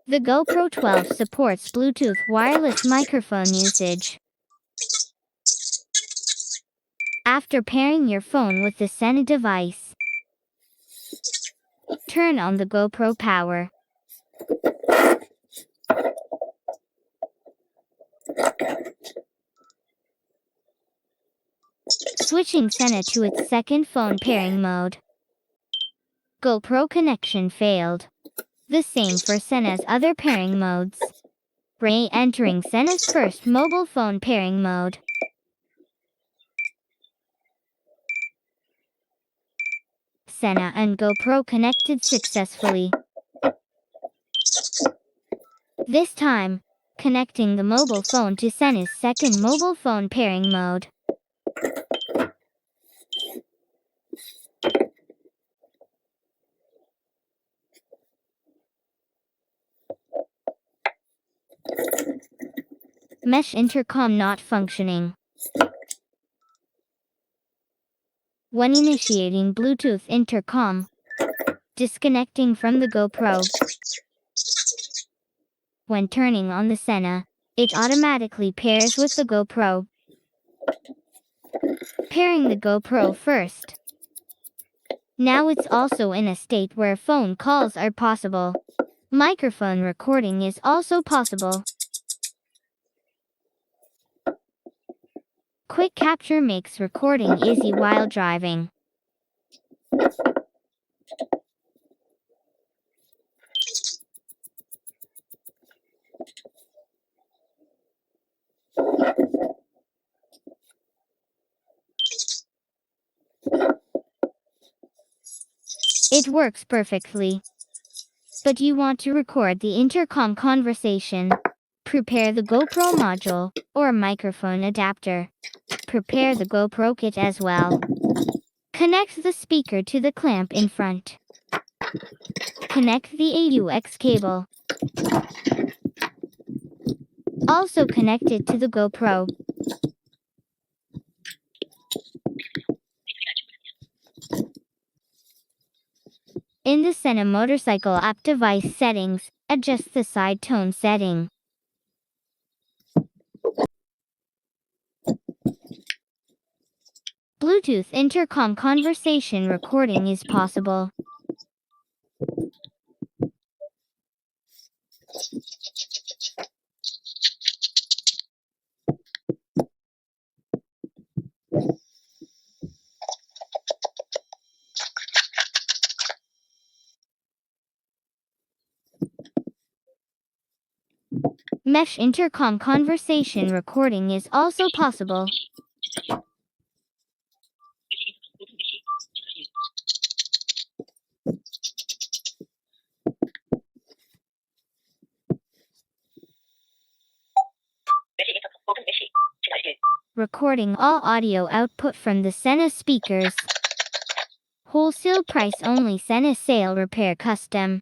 The GoPro 12 supports Bluetooth wireless microphone usage. After pairing your phone with the SENA device, turn on the GoPro power. Switching SENA to its second phone pairing mode. GoPro connection failed. The same for SENA's other pairing modes. Re-entering SENA's first mobile phone pairing mode. SENA and GoPro connected successfully. This time, connecting the mobile phone to SENA's second mobile phone pairing mode. MESH Intercom not functioning. When initiating Bluetooth intercom, disconnecting from the GoPro. When turning on the SENA, it automatically pairs with the GoPro. Pairing the GoPro first. Now it's also in a state where phone calls are possible. Microphone recording is also possible. Quick capture makes recording easy while driving. It works perfectly. But you want to record the intercom conversation. Prepare the GoPro module or microphone adapter. Prepare the GoPro kit as well. Connect the speaker to the clamp in front. Connect the AUX cable. Also connect it to the GoPro. In the SENA motorcycle app device settings, adjust the side tone setting. Bluetooth intercom conversation recording is possible. MESH intercom conversation recording is also possible. Recording all audio output from the SENA speakers. Wholesale price only SENA sale repair custom.